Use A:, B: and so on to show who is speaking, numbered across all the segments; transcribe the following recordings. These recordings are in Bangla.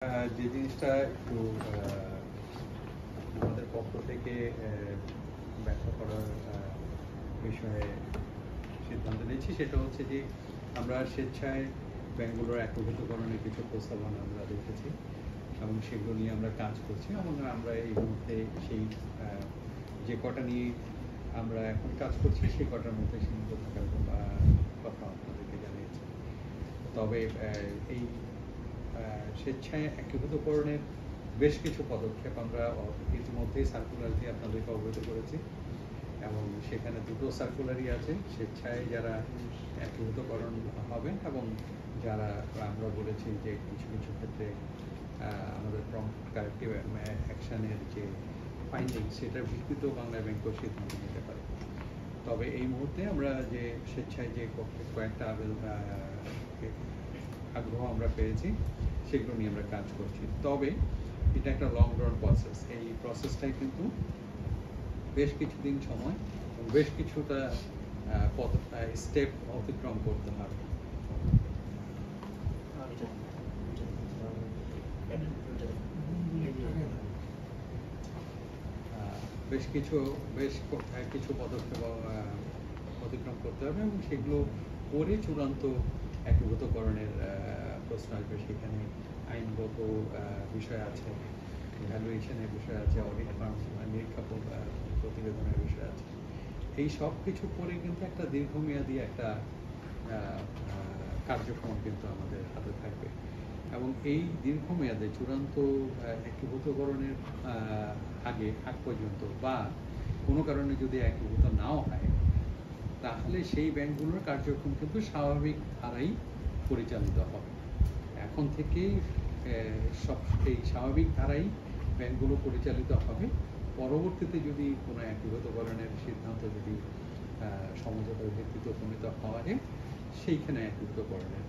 A: যে জিনিসটা একটু আমাদের পক্ষ থেকে ব্যাখ্যা করার বিষয়ে সিদ্ধান্ত নিয়েছি সেটা হচ্ছে যে আমরা স্বেচ্ছায় ব্যাংকগুলোর একীভূতকরণের কিছু প্রস্তাবনা আমরা দেখেছি এবং সেগুলো নিয়ে আমরা কাজ করছি এবং আমরা এই মুহূর্তে সেই যে কটা নিয়ে আমরা এখন কাজ করছি সেই কটার মধ্যে সীমিত থাকার কথা আপনাদেরকে জানিয়েছি। তবে এই স্বেচ্ছায় একীভূতকরণের বেশ কিছু পদক্ষেপ আমরা ইতিমধ্যেই সার্কুলার দিয়ে আপনাদেরকে অবগত করেছি এবং সেখানে দুটো সার্কুলারই আছে, স্বেচ্ছায় যারা একীভূতকরণ হবেন এবং যারা আমরা বলেছি যে কিছু কিছু ক্ষেত্রে আমাদের প্রম্পট কারেক্টিভ অ্যাকশনের যে ফাইন্ডিং সেটার ভিত্তিতেও বাংলা ব্যাংকও সিদ্ধান্ত নিতে পারে। তবে এই মুহূর্তে আমরা যে স্বেচ্ছায় যে কয়েকটা আগ্রহ আমরা পেয়েছি সেগুলো নিয়ে আমরা কাজ করছি। তবে এটা একটা লং রান প্রসেস, এই প্রসেসটাই কিন্তু বেশ কিছুদিন সময় বেশ কিছুটা স্টেপ অতিক্রম করতে হবে। বেশ কিছু পদক্ষেপ অতিক্রম করতে হবে এবং সেগুলো করে চূড়ান্ত একীভূতকরণের প্রশ্ন আসবে। সেখানে আইনগত বিষয় আছে, ভ্যালুয়েশনের বিষয় আছে, অডিট ফার্ম নিরীক্ষা প্রতিবেদনের বিষয় আছে। এই সব কিছু করে কিন্তু একটা দীর্ঘমেয়াদী একটা কার্যক্রম কিন্তু আমাদের হাতে থাকবে এবং এই দীর্ঘমেয়াদে চূড়ান্ত একীভূতকরণের আগ পর্যন্ত বা কোনো কারণে যদি একীভূত নাও হয় তাহলে সেই ব্যাংকগুলোর কার্যক্রম কিন্তু স্বাভাবিক ধারাই পরিচালিত হবে। এখন থেকেই এই স্বাভাবিক ধারাই ব্যাংকগুলো পরিচালিত হবে। পরবর্তীতে যদি কোনো একীভূতকরণের সিদ্ধান্ত যদি সমঝোতার ভিত্তিতে উপনীত হওয়া যায় সেইখানে একীভূতকরণের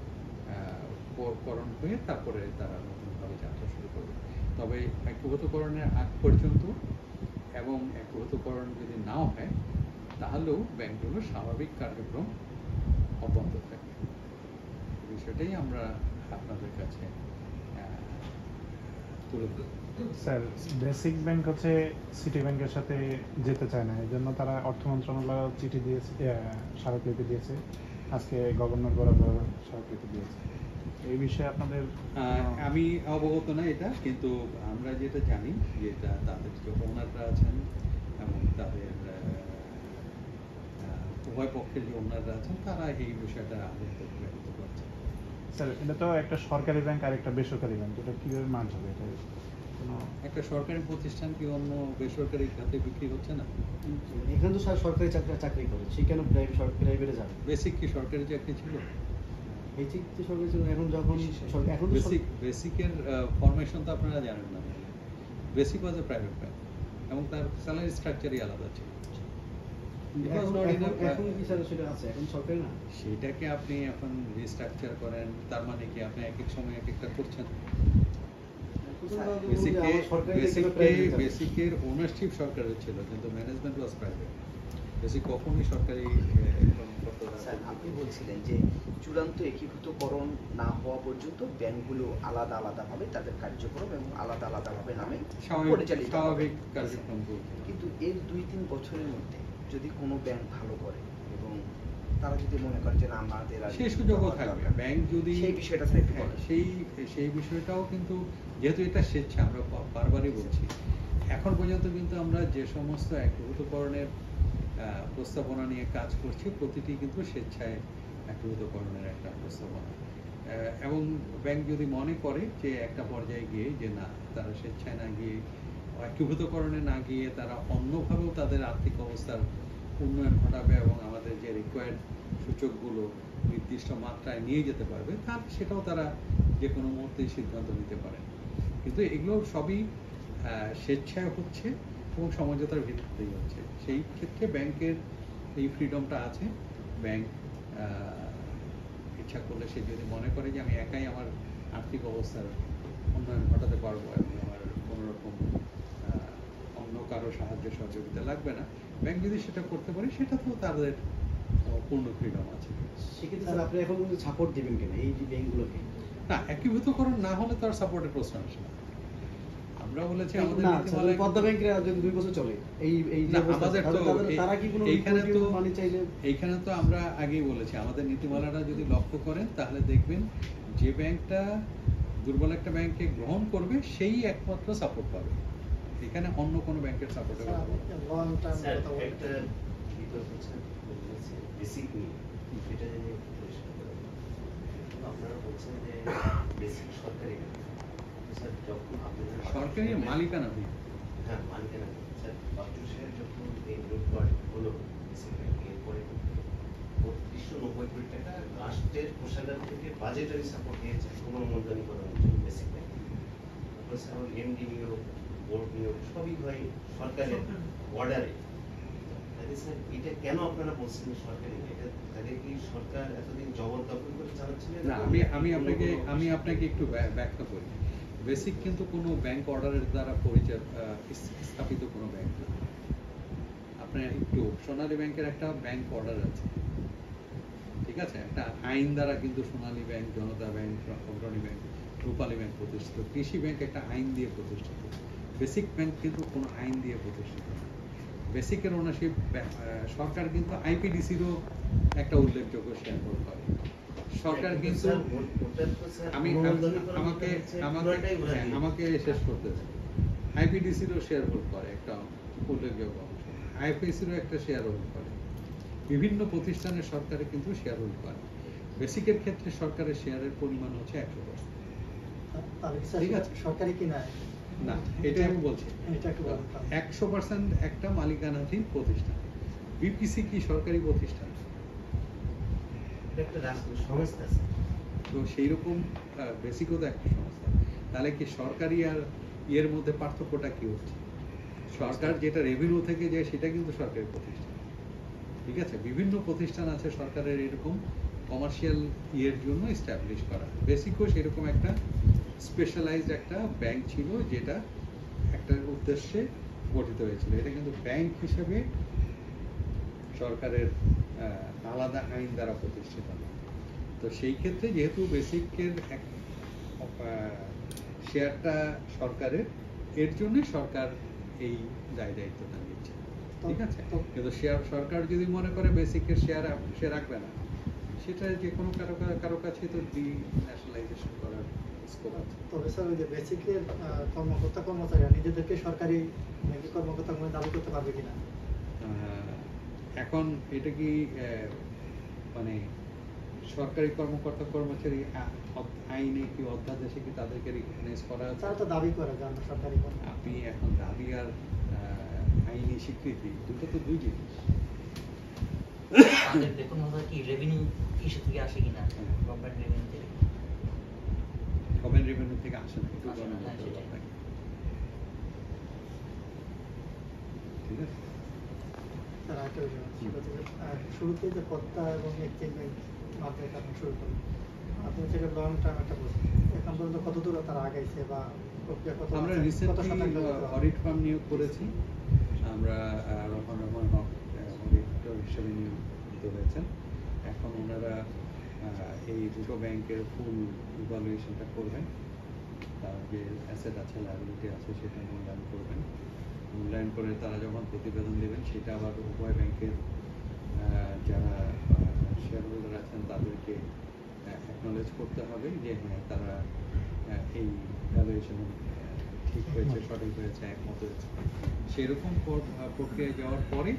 A: করণ হয়ে তারপরে তারা নতুনভাবে যাত্রা শুরু করবে। তবে একীভূতকরণের আগ পর্যন্ত এবং একীভূতকরণ যদি নাও হয় তাহলেও ব্যাংকগুলোর স্বাভাবিক কার্যক্রম অব্যাহত থাকবে। বিষয়টাই আমরা আপনাদের কাছে তুলে ধরব।
B: স্যার, বেসিক ব্যাংক হচ্ছে সিটি ব্যাংকের সাথে যেতে চায় না, এই জন্য তারা অর্থ মন্ত্রণালয় চিঠি দিয়েছে, স্মারকলিপি দিয়েছে, আজকে গভর্নর বরাবর স্মারকলিপি দিয়েছে। এই বিষয়ে আপনাদের
A: আমি অবগত না এটা, কিন্তু আমরা যেটা জানি যে এটা তাদের যে ওনাররা আছেন এবং তাদের উভয় পক্ষের যে ওনাররা আছেন তারা এই বিষয়টা আদেশ ব্যক্ত করছেন।
B: স্যার, এটা তো একটা সরকারি ব্যাংক আর একটা বেসরকারি ব্যাংক, এটা কীভাবে মানজ হবে? এটা
A: একটা সরকারি প্রতিষ্ঠান কি অন্য বেসরকারি খাতে বিক্রি হচ্ছে না?
C: এখানে তো সরকারি চাকরি করে, সে কেন প্রাইভেটে যাবে?
A: বেসিক কি সরকারি চাকরি ছিল?
C: বেসিক তো সরকারি ছিল, এখন যখন এখন
A: বেসিকের ফরমেশন তো আপনারা জানেন না। বেসিক ওয়াজ এ প্রাইভেট ব্যাংক এবং তার স্যালারি স্ট্রাকচারই আলাদা ছিল। সেটাকে আপনি এখন রিস্ট্রাকচার করেন, তার মানে কি আপনি এক এক সময় এক একটা করছেন? বেসিকের ওনারশিপ সরকারের ছিল কিন্তু ম্যানেজমেন্ট ওয়াজ প্রাইভেট। বেসিক কখনোই সরকারি।
D: আপনি বলছিলেন যে চূড়ান্ত একীভূতকরণ না হওয়া পর্যন্ত ব্যাংকগুলো আলাদা আলাদাভাবে তাদের কার্যক্রম এবং আলাদা আলাদাভাবে নামে পরিচালিত হবে, কিন্তু এর 2-3 বছরের মধ্যে যদি কোনো ব্যাংক ভালো করে এবং তারা যদি মনে করে যে আমাদের
A: সেই সুযোগও থাকবে, ব্যাংক যদি
D: সেই বিষয়টা
A: সেই বিষয়টাও কিন্তু যেহেতু এটা স্বেচ্ছা, আমরা বারবারই বলছি এখন পর্যন্ত কিন্তু আমরা যে সমস্ত একীভূতকরণের প্রস্তাবনা নিয়ে কাজ করছি প্রতিটি কিন্তু স্বেচ্ছায় একীভূতকরণের একটা প্রস্তাবনা এবং ব্যাংক যদি মনে করে যে একটা পর্যায়ে গিয়ে যে না তারা স্বেচ্ছায় না গিয়ে একীভূতকরণে না গিয়ে তারা অন্যভাবেও তাদের আর্থিক অবস্থার উন্নয়ন ঘটাবে এবং আমাদের যে রিকোয়ার্ড সূচকগুলো নির্দিষ্ট মাত্রায় নিয়ে যেতে পারবে তার সেটাও তারা যে কোনো মুহূর্তেই সিদ্ধান্ত নিতে পারে। কিন্তু এগুলো সবই স্বেচ্ছায় হচ্ছে এবং সমঝোতার ভিত্তিতেই হচ্ছে। সেই ক্ষেত্রে ব্যাংকের এই ফ্রিডমটা আছে। ব্যাংক ইচ্ছা করলে সে যদি মনে করে যে আমি একাই আমার আর্থিক অবস্থার উন্নয়ন ঘটাতে পারবো এবং আমার কোনোরকম অন্য কারো সাহায্য সহযোগিতা লাগবে না, ব্যাংক যদি সেটা করতে পারে সেটা তো তাদের পূর্ণ ফ্রিডম আছে।
C: সেক্ষেত্রে আপনি এখন সাপোর্ট দেবেন কেন এই ব্যাংকগুলোকে?
A: না, একীভূতকরণ না হলে তো আর সাপোর্টের প্রশ্ন আসে না। আমরা বলেছি আমাদের
C: না
A: নীতিমালায়
C: পদ্মা ব্যাংকের যদি 2 বছর চলে এই যে
A: না,
C: অবস্থা,
A: আমাদের তো
C: তারা কি কোনো
A: এইখানে তো
C: মানি চাইলে
A: এইখানে তো আমরা আগেই বলেছি আমাদের নীতিমালাটা যদি লক্ষ্য করেন তাহলে দেখবেন যে ব্যাংকটা দুর্বল একটা ব্যাংককে গ্রহণ করবে সেই একমাত্র সাপোর্ট পাবে, এখানে অন্য কোনো ব্যাংকের সাপোর্টের কথা বলা হয় না।
E: লং টার্ম
F: স্যার,
E: কথা বলতে
F: একটা বিতর্ক হচ্ছে বেসিক নিয়ে, এটা যদি একটু পরিষ্কার করা যায়। আপনারা বলছেন যে বেসিক সরকারি না। তো স্যার, যখন আপনারা
A: সরকারি মালিকানাধীন।
F: হ্যাঁ, মালিকানা নেই। স্যার, বাচ্চু সাহেব যখন এই লুটপাট হলো বেসিক ব্যাংকে, এরপরে ৩২৯০ কোটি টাকা রাষ্ট্রের কোষাগার থেকে বাজেটারি সাপোর্ট দিয়েছে পুনর্মূল্যায়ন করার জন্য বেসিক ব্যাংক। তারপর স্যার এমডি নিয়োগ, বোর্ড নিয়োগ সবই হয় সরকারের অর্ডারে। তাহলে স্যার এটা কেন আপনারা বলছেন সরকারি? এটা তাহলে কি সরকার এতদিন জবরদখল করে চালাচ্ছিলেন?
A: না, আমি আপনাকে একটু ব্যাখ্যা করি। বেসিক কিন্তু কোনো ব্যাংক অর্ডারের দ্বারা স্থাপিত কোনো ব্যাংক না। আপনার একটু সোনালী ব্যাংকের একটা ব্যাংক অর্ডার আছে, ঠিক আছে, একটা আইন দ্বারা কিন্তু সোনালী ব্যাংক, জনতা ব্যাংক, অগ্রণী ব্যাংক, রূপালী ব্যাংক প্রতিষ্ঠিত। কৃষি ব্যাংক একটা আইন দিয়ে প্রতিষ্ঠিত। বেসিক ব্যাংক কিন্তু কোনো আইন দিয়ে প্রতিষ্ঠিত না। বেসিকের ওনারশিপ সরকার কিন্তু আইপিডিসিরও একটা উল্লেখযোগ্য শেয়ার হোল্ড করে। সরকার কিন্তু আমাকে শেষ করতে দেন। আইপিডিসিরও শেয়ার হোল্ড করে একটা উল্লেখযোগ্য অংশ, আইপিএসিরও একটা শেয়ার হোল্ড করে, বিভিন্ন প্রতিষ্ঠানের সরকারে কিন্তু শেয়ার হোল্ড করে। বেসিকের ক্ষেত্রে সরকারের শেয়ারের পরিমাণ হচ্ছে 100%। ঠিক আছে,
E: সরকারি কিনা
A: না, এটাই আমি বলছি,
E: এটা একটু বলুন।
A: 100% একটা মালিকানাধীন প্রতিষ্ঠান। বিপিসি কি সরকারি প্রতিষ্ঠান?
F: এটা একটা রাষ্ট্রীয় সংস্থা স্যার।
A: তো সেই রকম বেসিকও তো একটা সংস্থা। তাহলে কি সরকারি আর ইয়ের মধ্যে পার্থক্যটা কি হচ্ছে? সরকার যেটা রেভিনিউ থেকে যায় সেটা কিন্তু সরকারি প্রতিষ্ঠান, ঠিক আছে। বিভিন্ন প্রতিষ্ঠান আছে সরকারের এরকম কমার্শিয়াল ইয়ের জন্য এস্টাবলিশ করা। বেসিকও সেরকম একটা স্পেশালাইজড একটা ব্যাংক ছিল যেটা একটা উদ্দেশ্যে গঠিত হয়েছিল। এটা কিন্তু ব্যাংক হিসেবে সরকারের আলাদা আইন দ্বারা প্রতিষ্ঠিত না। তো সেই ক্ষেত্রে যেহেতু বেসিকের শেয়ারটা সরকারের, এর জন্য সরকার এই দায়িত্বটা নিচ্ছে, ঠিক আছে। কিন্তু সরকার যদি মনে করে বেসিকের শেয়ার সে রাখবে না, সেটা যে কোনো কারো কাছে তো ডিন্যাশনালাইজেশন করার স্কোপ আছে।
E: তবে স্যার ওই যে বেসিকের কর্মচারীরা নিজেদেরকে সরকারি কর্মকর্তা মনে দাবি করতে পারবে কিনা?
A: এখন এটা কি মানে সরকারি কর্মচারী আইনে কি অধ্যাদেশে কি তাদেরকে রিকগনাইজ করা আছে?
E: তারা তো দাবি করে যে আমরা সরকারি
A: আপনি এখন দাবি আর আইনি স্বীকৃতি দুটো তো দুই জিনিস।
G: আমাদের বেতন ভাতা কি রেভিনিউ ইস্যু থেকে আসে কিনা? গভর্নমেন্ট রেভিনিউ থেকে?
A: গভর্নমেন্ট রেভিনিউ থেকে আসে না, একটু
G: আসে না, হ্যাঁ,
A: গণনা করতে
G: সেটাই।
A: হবে। ঠিক আছে।
E: স্যার আরেকটা বিষয় সেটা হচ্ছে যে, শুরুতে যে পদ্মা এবং এক্সচেঞ্জ ব্যাংক মাধ্যমে আপনি শুরু করলেন, আপনি সেটা লং টার্ম একটা বলছেন, এখন পর্যন্ত কত দূর তারা আগাইছে বা প্রক্রিয়া কত
A: আমরা
E: কত
A: রিসেন্টলি
E: শতাংশ হতে হবে?
A: অডিট ফার্ম নিয়োগ করেছি। আমরা রহমান হক অডিটর হিসেবে নিয়োজিত হয়েছেন। এখন ওনারা এই দুটো ব্যাংকের ফুল ইভালুয়েশনটা করবেন, তার যে অ্যাসেট আছে, লায়াবিলিটি আছে সেটা মূল্যায়ন করবেন। মূল্যায়ন করে তারা যখন প্রতিবেদন দেবেন সেটা আবার উভয় ব্যাংকের যারা শেয়ার হোল্ডার আছেন তাদেরকে অ্যাকনলেজ করতে হবে যে হ্যাঁ তারা এই ভ্যালুয়েশন ঠিক হয়েছে, সঠিক হয়েছে, একমত হয়েছে। সেরকম প্রক্রিয়ায় যাওয়ার পরে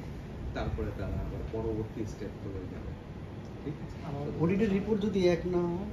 A: তারপরে তারা আবার পরবর্তী স্টেপ চলে যাবে। ঠিক আছে।
C: অডিটের রিপোর্ট যদি এক না হয়